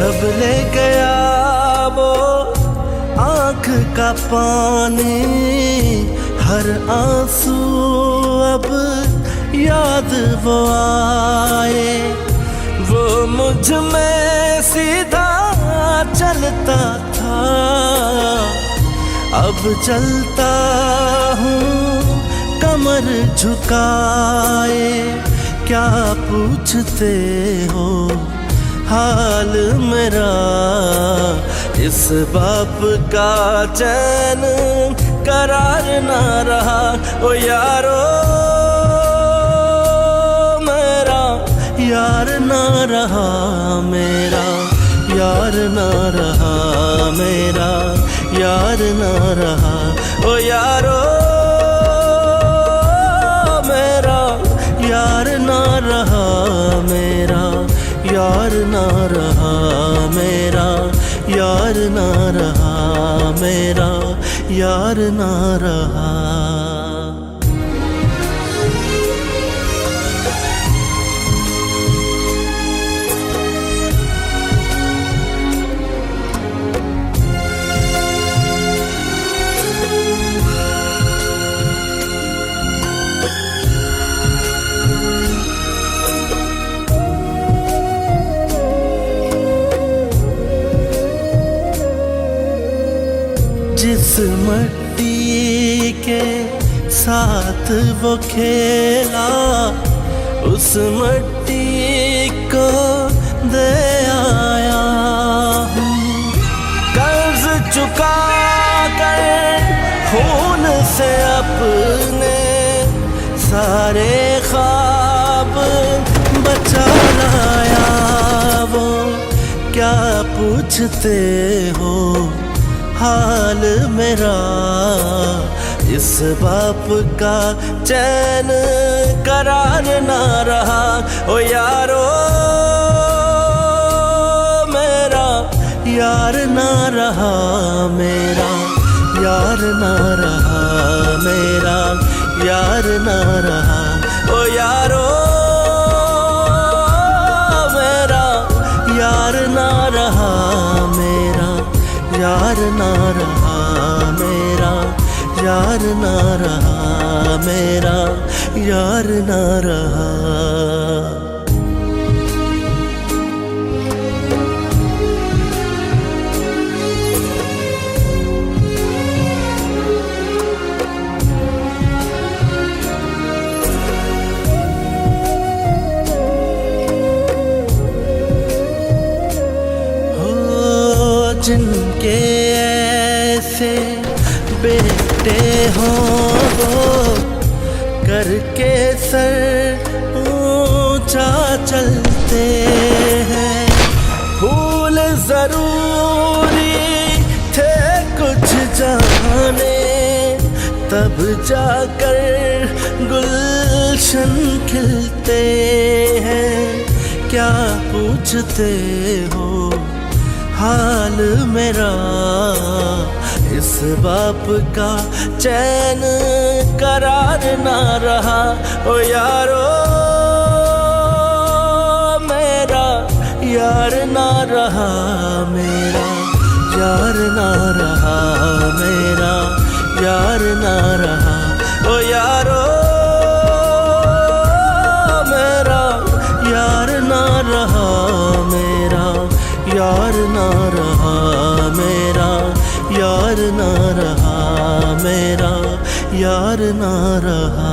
सब ले गया वो आँख का पानी, हर आंसू अब याद वो आए। वो मुझ में सीधा चलता था, अब चलता हूँ कमर झुकाए। क्या पूछते हो हाल मेरा, इस बाप का चैन करार ना रहा। ओ यारो मेरा यार ना रहा, मेरा यार ना रहा, मेरा यार ना रहा। ओ यारो मेरा यार ना रहा, मेरा यार ना रहा, मेरा यार ना रहा, मेरा यार ना रहा। जिस मिट्टी के साथ वो खेला, उस मिट्टी को दे आया हूँ। कर्ज चुका कर खून से अपने सारे ख्वाब बचा लाया वो। क्या पूछते हो हाल मेरा, इस बाप का चैन करार ना रहा। ओ यारो मेरा यार ना रहा, मेरा यार ना रहा, मेरा यार ना रहा। ओ यारो मेरा यार ना रहा, मेरा यार ना रहा, मेरा यार ना रहा, मेरा यार ना रहा। जिनके ऐसे बेटे हो वो करके सर ऊंचा चलते हैं। फूल जरूरी थे कुछ जाने, तब जाकर गुलशन खिलते हैं। क्या पूछते हो हाल मेरा, इस बाप का चैन करार ना रहा। ओ यारो मेरा यार ना रहा, मेरा यार ना रहा, मेरा यार ना रहा। ओ यारो मेरा यार ना रहा, मेरा यार ना रहा, मेरा यार ना रहा, मेरा यार ना रहा।